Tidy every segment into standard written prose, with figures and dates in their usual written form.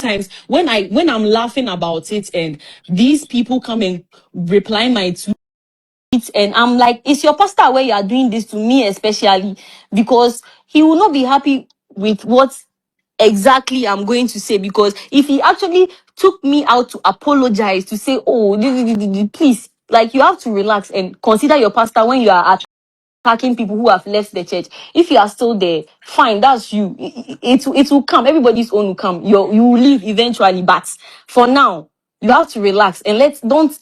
times when I'm laughing about it and these people come and reply my tweets, and I'm like, is your pastor where you are doing this to me, especially because he will not be happy with what exactly I'm going to say, because if he actually took me out to apologize, to say, oh, please, like, you have to relax and consider your pastor when you are attacking people who have left the church. If you are still there, fine, that's you. It will come. Everybody's own will come. You will leave eventually, but for now, you have to relax and don't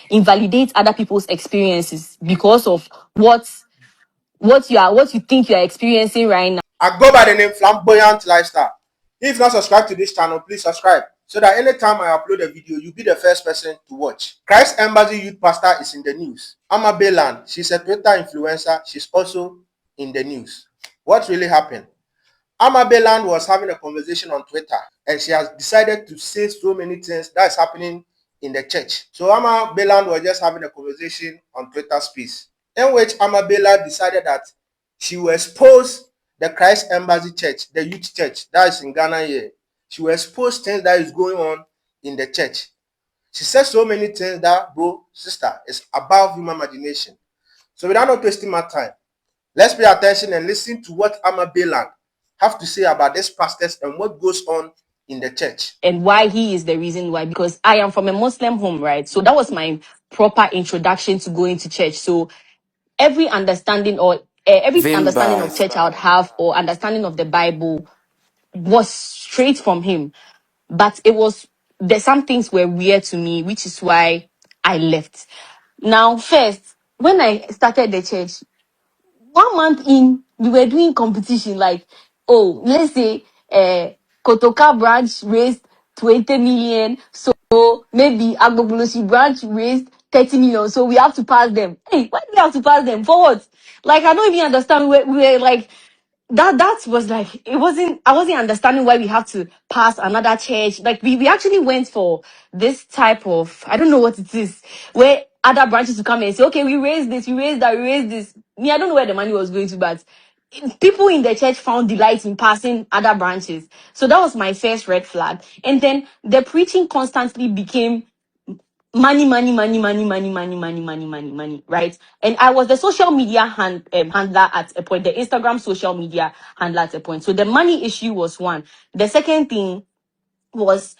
invalidate other people's experiences because of what you think you are experiencing right now. I go by the name Flamboyant Lifestyle. If not subscribed to this channel, please subscribe so that anytime I upload a video, you'll be the first person to watch. Christ Embassy Youth Pastor is in the news. Burland, she's a Twitter influencer. She's also in the news. What really happened? Burland was having a conversation on Twitter and she has decided to say so many things that is happening in the church. So Burland was just having a conversation on Twitter Space, in which Burland decided that she will expose the Christ Embassy Church, the youth church that is in Ghana here. She will expose things that is going on in the church. She said so many things that, bro, sister, is above human imagination. So without not wasting my time, let's pay attention and listen to what Burland have to say about these pastors and what goes on in the church. And why he is the reason why, because I am from a Muslim home, right? So that was my proper introduction to going to church. So every understanding understanding of church I would have, or understanding of the Bible, was straight from him. But some things were weird to me, which is why I left. Now, first, when I started the church, 1 month in, we were doing competition, like, oh, let's say Kotoka branch raised 20 million, so maybe Agbogbonosi branch raised 30 million, so we have to pass them. Hey, why do we have to pass them? For what? Like, I don't even understand. We were like, that was like, I wasn't understanding why we have to pass another church. Like, we actually went for this type of, I don't know what it is, where other branches will come and say, okay, we raised this, we raised that, we raised this. Me, I don't know where the money was going to, but people in the church found delight in passing other branches. So that was my first red flag. And then the preaching constantly became money, right? And I was the social media handler at a point, the Instagram social media handler at a point. So the money issue was one. The second thing was,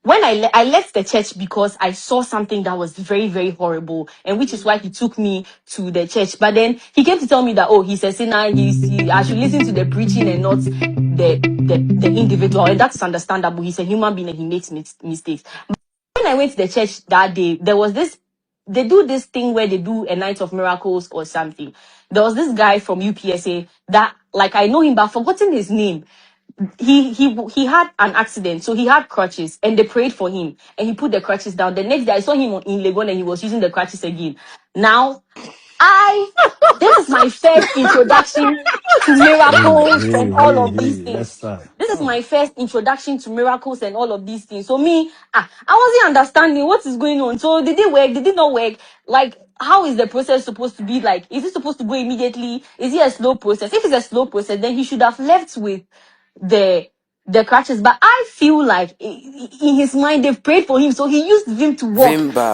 when I left the church because I saw something that was very, very horrible, and which is why he took me to the church. But then he came to tell me that, oh, he's a sinner, I should listen to the preaching and not the individual, and that's understandable. He's a human being and he makes mistakes. When I went to the church that day, there was they do this thing where they do a night of miracles or something. There was this guy from UPSA that, like, I know him, but I've forgotten his name. He had an accident, so he had crutches, and they prayed for him, and he put the crutches down. The next day, I saw him in Legon, and he was using the crutches again. Now, this is my first introduction to miracles and all of these things. This is my first introduction to miracles and all of these things. So me, I wasn't understanding what is going on. So did it work? Did it not work? Like, how is the process supposed to be? Like, is it supposed to go immediately? Is it a slow process? If it's a slow process, then he should have left with the crutches. But I feel like in his mind they've prayed for him, so he used them to walk.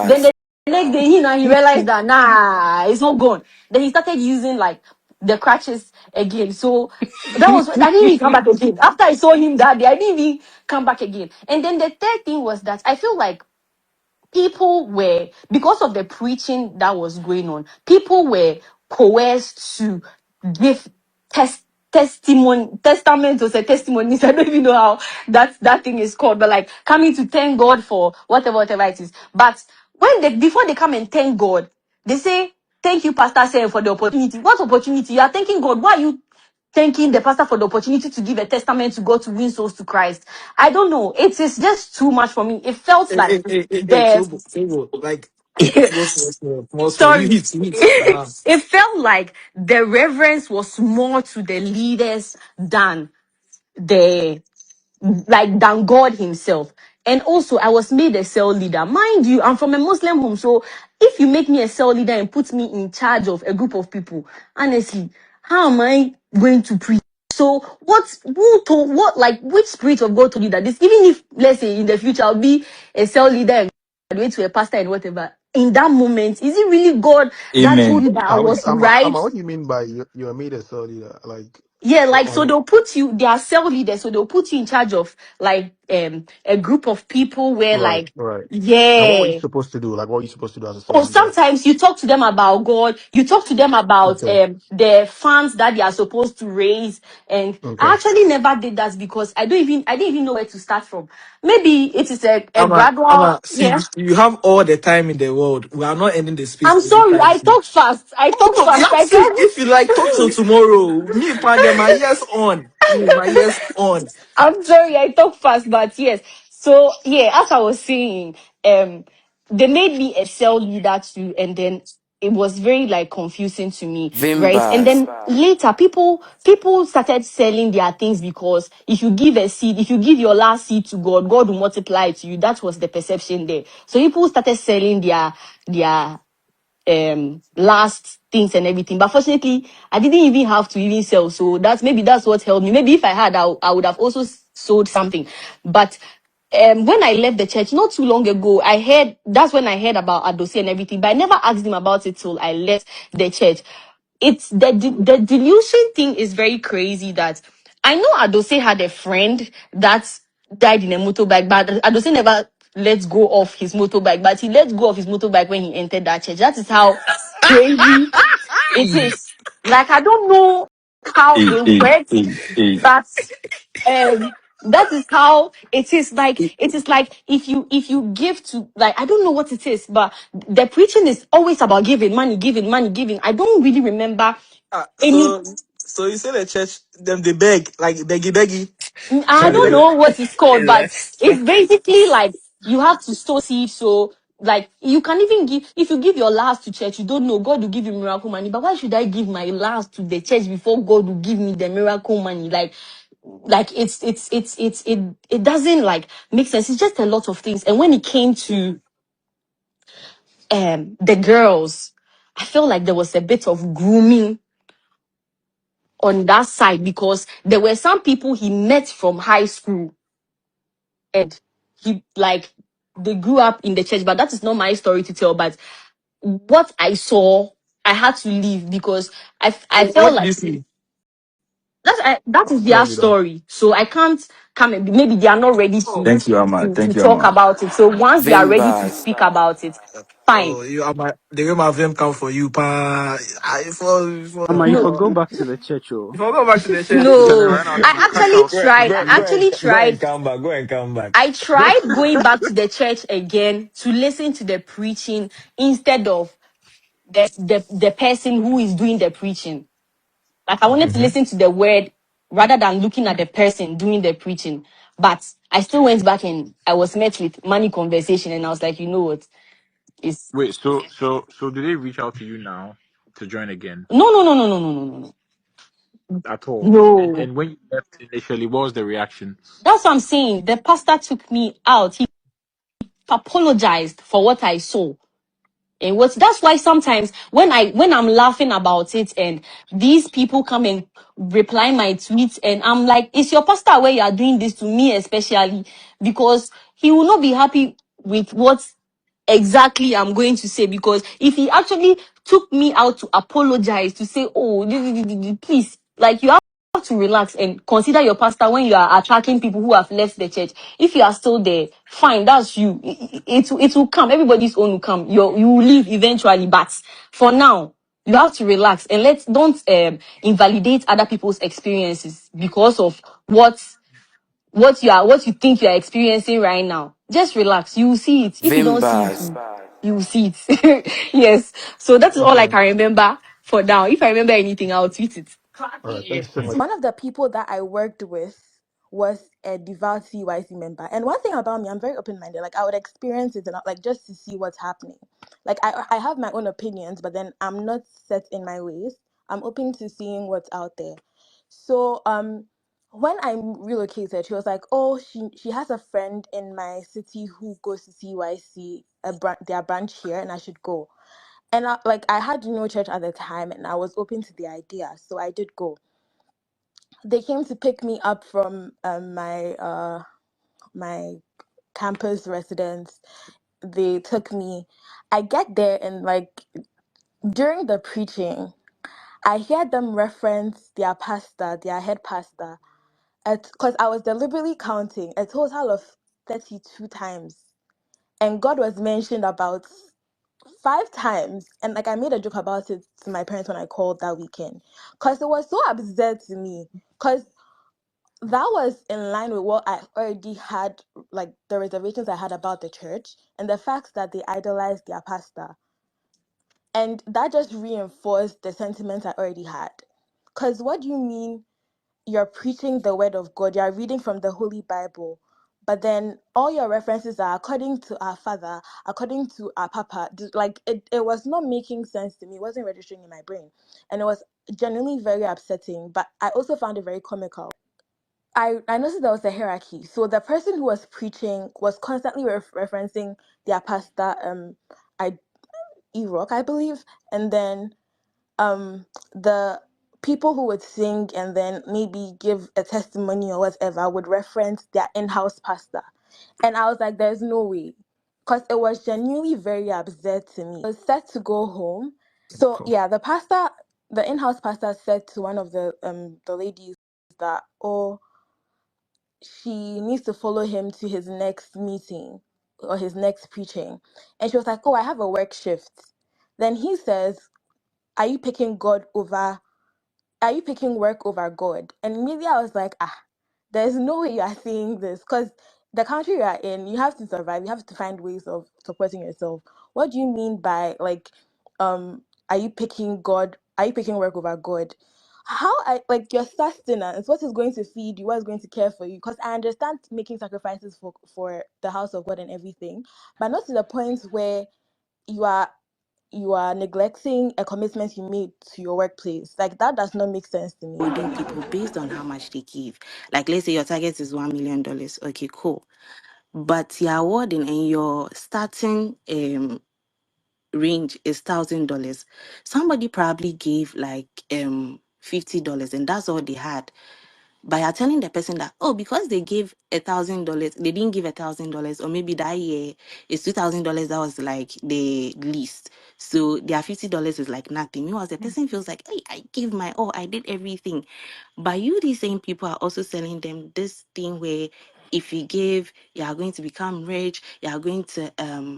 Then the next day he realized that it's not gone. Then he started using like the crutches again. So that was, I didn't even come back again. After I saw him that day, I didn't even come back again. And then the third thing was that I feel like people were, because of the preaching that was going on, people were coerced to give testaments or say testimonies. I don't even know how that thing is called, but like coming to thank God for whatever it is. But before they come and thank God, they say, thank you, Pastor Sam, for the opportunity. What opportunity? You are thanking God. Why are you thanking the pastor for the opportunity to give a testament to God to win souls to Christ? I don't know. It is just too much for me. It felt like like sorry. It felt like the reverence was more to the leaders than than God himself. And also, I was made a cell leader. Mind you, I'm from a Muslim home. So if you make me a cell leader and put me in charge of a group of people, honestly, how am I going to preach? So who told, what, like, which spirit of God told you that this, even if, let's say, in the future, I'll be a cell leader and graduate to a pastor and whatever, in that moment, is it really God that told Amen. you that I Wait, was right? what do you mean by you are made a cell leader? Like, Yeah, like, so what? they'll put you, they are cell leaders, so they'll put you in charge of, like, a group of people where, Right, like, right. And what were you yeah. supposed to do? Like, what were you supposed to do as a cell Or leader? sometimes you talk to them about God, you talk to them about Okay, the funds that they are supposed to raise. And I okay. actually never did that because I didn't even know where to start from. Maybe it is a gradual, Ama, see, yeah. you have all the time in the world. We are not ending the space I'm sorry, I anytime. talk fast. I talk No, fast. I that's it. tell. If you like, talk till tomorrow. Me, partner, my ears on. Me, my ears on. I'm sorry, I talk fast, but yes. So yeah, as I was saying, um, they made me a cell leader too, and then it was very like confusing to me, right? And Vimbas. then later, people started selling their things because if you give a seed, if you give your last seed to God, God will multiply it to you. That was the perception there. So people started selling their last things and everything. But fortunately, I didn't even have to even sell. So that's what helped me. Maybe if I had, I would have also sold something. But when I left the church not too long ago, that's when I heard about Adosei and everything. But I never asked him about it till I left the church. It's the delusion thing is very crazy. That I know Adosei had a friend that died in a motorbike, but Adosei never let go of his motorbike, but he let go of his motorbike when he entered that church. That is how crazy it is. Like, I don't know how Hey, it hey, works, hey, hey. but that is how it is. Like, it is like if you give to, like, I don't know what it is, but the preaching is always about giving money, giving money, giving. I don't really remember any. So you say the church, them they beg, like beggy beggy. I don't know what it's called, but it's basically like you have to sow seed. So, like, you can even give, if you give your last to church, you don't know, God will give you miracle money. But why should I give my last to the church before God will give me the miracle money? Like it doesn't like make sense. It's just a lot of things. And when it came to the girls, I felt like there was a bit of grooming on that side because there were some people he met from high school and he like they grew up in the church, but that is not my story to tell. But what I saw, I had to leave because I felt What did like you see? that is Cell their leader. story. So I can't come and maybe they are not ready Thank you, Ama. to Thank you, talk Ama. about it. So once they are ready to Vimbas. speak about it, fine. Oh, you are my the way my vim come for you, pa. Mama, you No, forgot back to the church, oh. If I go back to the church, Charlie, no. right now, I the actually house. tried. I actually Go and tried. come back. Go and come back. I tried going back to the church again to listen to the preaching instead of the person who is doing the preaching. Like, I wanted to Mm-hmm. listen to the word rather than looking at the person doing the preaching. But I still went back and I was met with money conversation and I was like, you know what? It's Wait, so do they reach out to you now to join again no. at all? No. And when you left initially, what was the reaction? That's what I'm saying. The pastor took me out. He apologized for what I saw. And what that's why sometimes when I'm laughing about it and these people come and reply my tweets and I'm like, is your pastor aware you are doing this to me especially? Because he will not be happy with what exactly I'm going to say. Because if he actually took me out to apologize to say, oh, please, like, you have to relax and consider your pastor when you are attacking people who have left the church. If you are still there, fine, that's you. It will come. Everybody's own will come. You will leave eventually, but for now, you have to relax and don't invalidate other people's experiences because of what you think you are experiencing right now. Just relax. You will see it. If you don't see it, Vimbas. you will see it. Yes. So that is all I Okay. can remember for now. If I remember anything, I'll tweet it. All right. Thank you so much. One of the people that I worked with was a devout CYC member. And one thing about me, I'm very open minded. Like, I would experience it and like just to see what's happening. Like, I have my own opinions, but then I'm not set in my ways. I'm open to seeing what's out there. So when I relocated, she was like, oh, she has a friend in my city who goes to CYC, their branch here, and I should go. And I had no church at the time, and I was open to the idea, so I did go. they came to pick me up from my campus residence. They took me. I get there and like during the preaching, I hear them reference their pastor, their head pastor, because I was deliberately counting a total of 32 times, and God was mentioned about 5 times. And like I made a joke about it to my parents when I called that weekend, because it was so absurd to me. Because that was in line with what I already had, like the reservations I had about the church and the fact that they idolized their pastor. And that just reinforced the sentiments I already had. Because what do you mean you're preaching the word of God, you're reading from the Holy Bible, but then all your references are according to our father, according to our papa? Like it was not making sense to me. It wasn't registering in my brain. And it was genuinely very upsetting, but I also found it very comical. I noticed there was a hierarchy. So the person who was preaching was constantly referencing their pastor, I Enoch, I believe, and then the people who would sing and then maybe give a testimony or whatever would reference their in-house pastor, and I was like, "There's no way," because it was genuinely very upset to me. I was set to go home. So Cool. yeah, the in-house pastor said to one of the ladies that, oh, she needs to follow him to his next meeting or his next preaching. And she was like, oh, I have a work shift. Then he says, are you picking work over God? And immediately I was like, there's no way you are saying this, because the country you are in, you have to survive. You have to find ways of supporting yourself. What do you mean by like, are you picking God? Are you picking work over God? How I like your sustenance? What is going to feed you? What is going to care for you? Because I understand making sacrifices for the house of God and everything, but not to the point where you are neglecting a commitment you made to your workplace. Like that does not make sense to me. Awarding people based on how much they give. Like, let's say your target is $1 million. Okay, cool. But you're awarding and your starting range is $1,000. Somebody probably gave like $50 and that's all they had. But you're telling the person that, oh, because they gave $1,000, they didn't give $1,000, or maybe that year it's $2,000 that was like the least. So their $50 is like nothing. Meanwhile, the person feels like, hey, I gave my all, I did everything. But you, these same people, are also selling them this thing where if you give, you are going to become rich, you are going to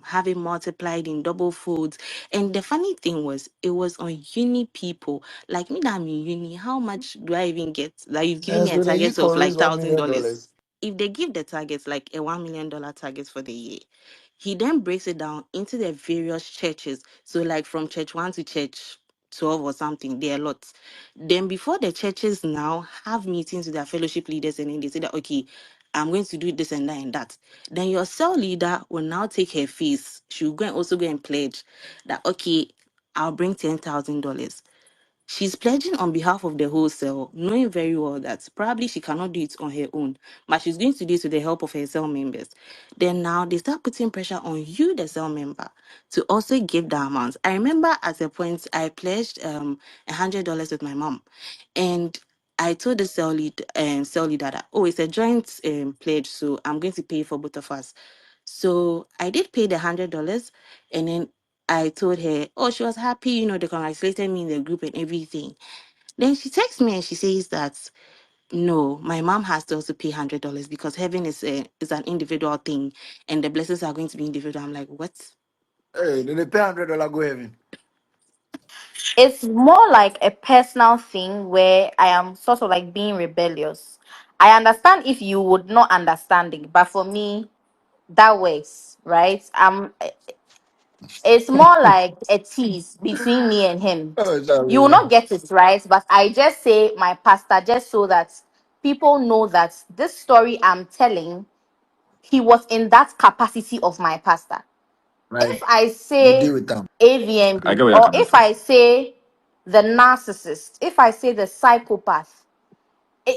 have it multiplied in double folds. And the funny thing was, it was on uni people. Like me that I'm in uni, how much do I even get? Like you've given me a So they use target of for like raise $1 million. $1,000. If they give the targets like a $1 million target for the year, he then breaks it down into the various churches. So like from church 1 to church 12 or something, there are lots. Then before the churches now have meetings with their fellowship leaders and then they say that, okay, I'm going to do this and that and that. Then your cell leader will now take her fees. She'll go and also go and pledge that, okay, I'll bring $10,000. She's pledging on behalf of the whole cell, knowing very well that probably she cannot do it on her own, but she's going to do it with the help of her cell members. Then now they start putting pressure on you, the cell member, to also give the amount. I remember at a point I pledged $100 with my mom, and I told the cell leader that, oh, it's a joint pledge, so I'm going to pay for both of us. So I did pay the $100, and then I told her, oh, she was happy, they congratulated me in the group and everything. Then she texts me and she says that no, my mom has to also pay $100 because heaven is an individual thing and the blessings are going to be individual. I'm like, what? Hey, then they pay $100 go heaven. It's more like a personal thing where I am sort of like being rebellious. I understand if you would not understand it, but for me, that works, right? It's more like a tease between me and him. Oh, You will sorry. not get it right, but I just say my pastor just so that people know that this story I'm telling, he was in that capacity of my pastor. Right. If I You deal say with them. I AVMB, get where you're or coming if from. I say the narcissist, if I say the psychopath,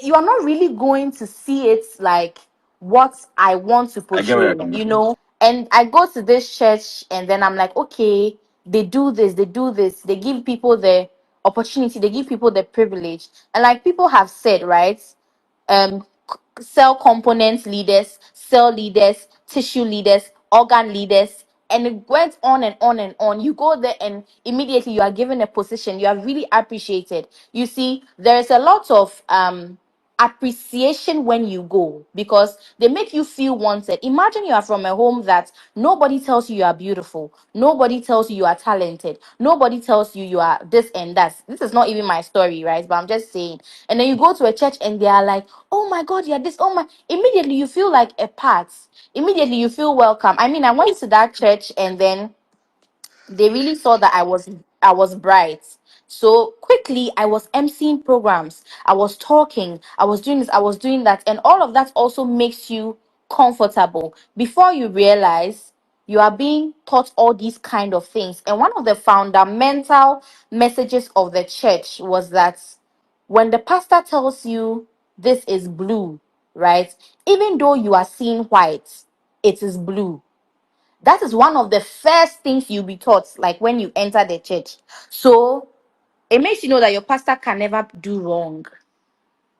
you are not really going to see it like what I want to I get where you're portray, coming you from. know. And I go to this church and then I'm like, okay, they do this, they give people the opportunity, they give people the privilege. And like people have said, right? Cell component leaders, cell leaders, tissue leaders, organ leaders, and it went on and on and on. You go there and immediately you are given a position. You are really appreciated. You see, there is a lot of appreciation when you go because they make you feel wanted. Imagine you are from a home that nobody tells you you are beautiful, nobody tells you you are talented, nobody tells you you are this and that. This is not even my story, right? But I'm just saying. And then you go to a church and they are like, oh my God, you're this. Oh my, immediately you feel like a part, immediately you feel welcome. I mean, I went to that church and then they really saw that I was bright. So quickly I was emceeing programs, I was talking, I was doing this, I was doing that, and all of that also makes you comfortable before you realize you are being taught all these kind of things. And one of the fundamental messages of the church was that when the pastor tells you this is blue, right, even though you are seeing white, it is blue. That is one of the first things you'll be taught, like when you enter the church. So it makes you know that your pastor can never do wrong,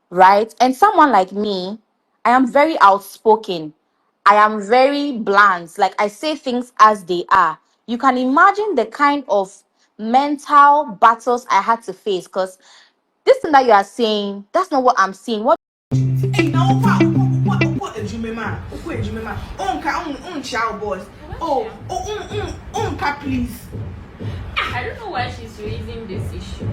right? And someone like me, I am very outspoken. I am very blunt. Like I say things as they are. You can imagine the kind of mental battles I had to face because this thing that you are saying, that's not what I'm seeing. What Hey, no, what a jumema, what a jumema, child boys. Please. I don't know why she's raising this issue.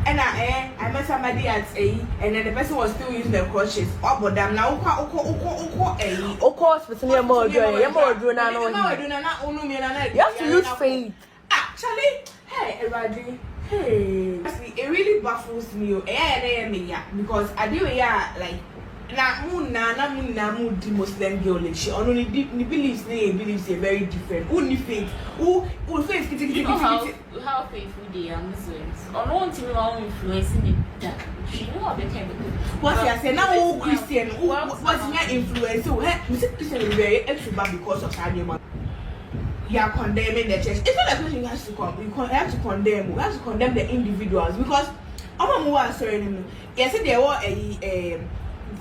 And I met somebody at A, and then the person was still using the crutches. Oh, but damn, now, Of course, but you're more doing you have to use faith. Actually, hey, everybody. Hey, it really baffles me. Because I do like na the Muslim girl like she only believes are very different. Who faith? Who faith? You know how faithful they are Muslims. On one team, our influencing it. She know how they can do. What you say now? Who Christian? What's your influence? So, hey, Christian is very extrovert because of her. You are condemning the church. It's not like Christian has to come. You have to condemn. We have to condemn the individuals because I'm more sorry. Yes, there were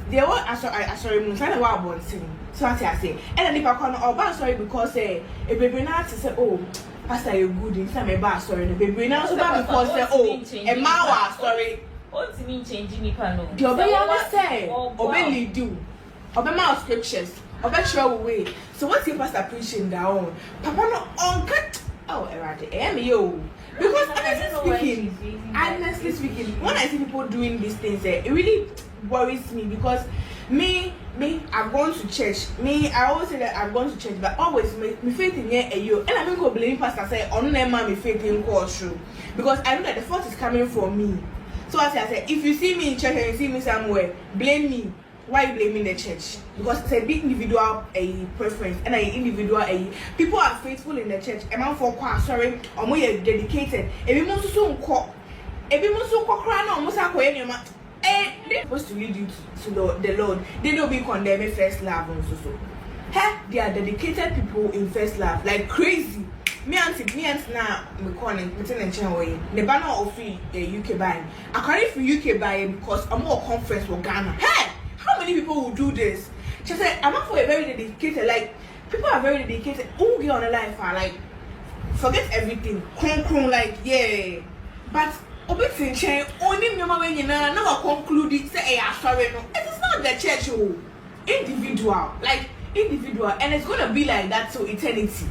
they were sorry. Trying to work about thing. So what I say. And then if I come, oh, sorry because a baby now to say, oh, pastor, you good in some bad sorry. The baby now so bad because say, oh, a man sorry. What's mean changing me panel? The obey say, obey do. Obey my scriptures. Obey show way. So what's your pastor preaching down? Papa no on cut. Oh, erade. Yo. Because honestly speaking, when I see people doing these things, it really worries me because me, I've gone to church. I always say that I've gone to church, but always me faith in you. And I don't go blame pastor say on them me faith in true because I know that the fault is coming from me. So as I said, if you see me in church and you see me somewhere, blame me. Why are you blaming the church? Because it's a big individual preference and an individual people are faithful in the church. A man for sorry, or more dedicated. If you want to so call, if you want to call crown almost a coin, they're supposed to lead you to the Lord. They don't be condemning first love and so. Hey, they are dedicated people in first love, like crazy. Me and now me calling me telling the banner of free UK buying. I can't free UK buying because I'm more conference for Ghana. Hey, how many people will do this? She said, I'm not for a very dedicated, like people are very dedicated. Who get on the life are like forget everything. Crown, like yeah. But obviously change only remember when you never conclude it, say sorry no. It is not the church individual. Like individual, and it's gonna be like that till eternity.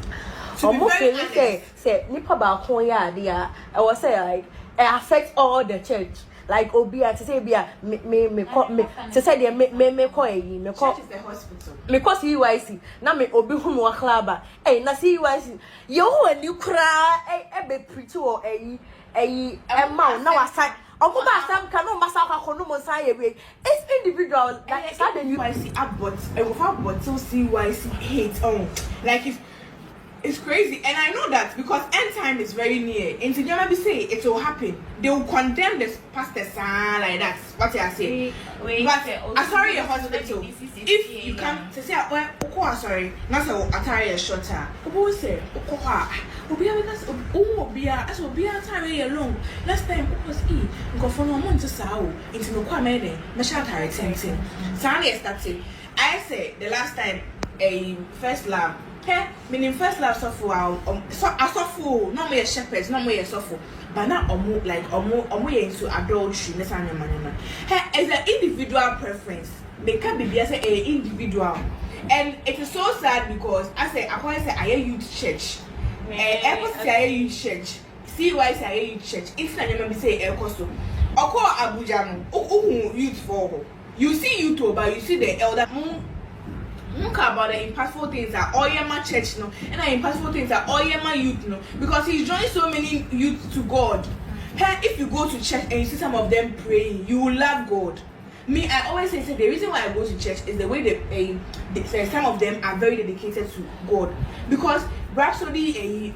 Almost say nipa ba kon ya dia I was say like it affects all the church like obia to say bia me to say the me call me call church is the hospital me call CYC na me obi hu no klaba na CYC yo ani kra be preach or ma na wasa omoba sam kan no masa kwa no mo san ye it's individual like that the CYC abort and without but till CYC hate on like if It's crazy, and I know that because end time is very near. And you never say it will happen. They will condemn the pastors like that. What you are saying. But sorry, your hospital. If you come to say, well, sorry, not so attire a shorter. Who say, Obia because Obia, as Obia time alone. Last time it was go for no months to Sao into no quamene, Mashata attention. Sunday started. I say the last time a first love. Meaning first love suffer so I suffer no more shepherds, no more suffer. But now like into adultery, as an individual preference. They can be as an individual. And it is so sad because I say I youth church. I youth church. See why I youth church. If I remember say Ekoso. Oko Abuja youth for you see youth but you see the elder look about the impactful things that my church no and the impactful things that my youth no because he's joined so many youth to God. Hey, if you go to church and you see some of them praying, you will love God. Me, I always say the reason why I go to church is the way they some of them are very dedicated to God because Rhapsody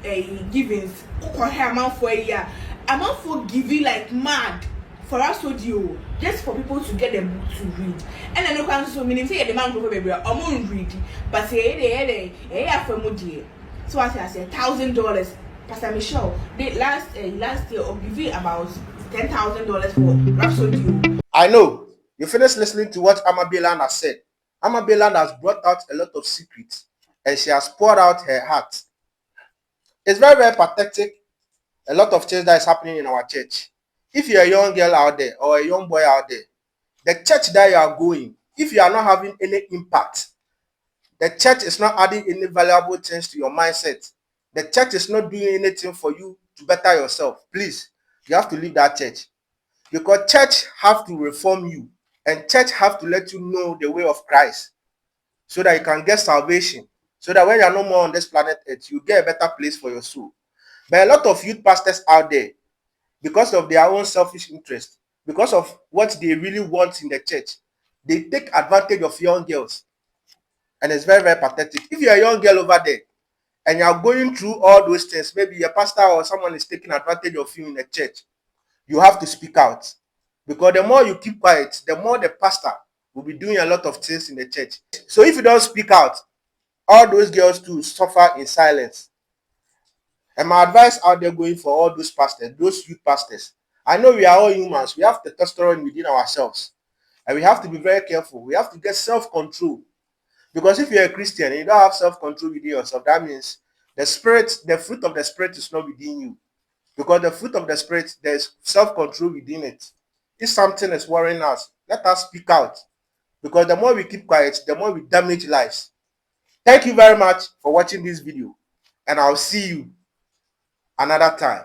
givings amount for a year amount for giving like mad. For us to do just for people to get the book to read. And I know can so many say the man go baby I'm read but say for so I say $1,000 Pastor Michelle they last year of giving about $10,000 for Rhapsody. I know you finished listening to what Burland has said. Burland has brought out a lot of secrets and she has poured out her heart. It's very, very pathetic. A lot of change that is happening in our church. If you're a young girl out there or a young boy out there, the church that you are going, if you are not having any impact, the church is not adding any valuable things to your mindset. The church is not doing anything for you to better yourself. Please, you have to leave that church. Because church have to reform you and church have to let you know the way of Christ so that you can get salvation. So that when you are no more on this planet Earth, you get a better place for your soul. But a lot of youth pastors out there, because of their own selfish interest, because of what they really want in the church, they take advantage of young girls. And it's very, very pathetic. If you're a young girl over there and you're going through all those things, maybe your pastor or someone is taking advantage of you in the church, you have to speak out. Because the more you keep quiet, the more the pastor will be doing a lot of things in the church. So if you don't speak out, all those girls too suffer in silence. And my advice out there going for all those pastors, those youth pastors, I know we are all humans. We have testosterone within ourselves. And we have to be very careful. We have to get self-control. Because if you're a Christian and you don't have self-control within yourself, that means the fruit of the spirit is not within you. Because the fruit of the spirit, there's self-control within it. If something is worrying us, let us speak out. Because the more we keep quiet, the more we damage lives. Thank you very much for watching this video. And I'll see you another time.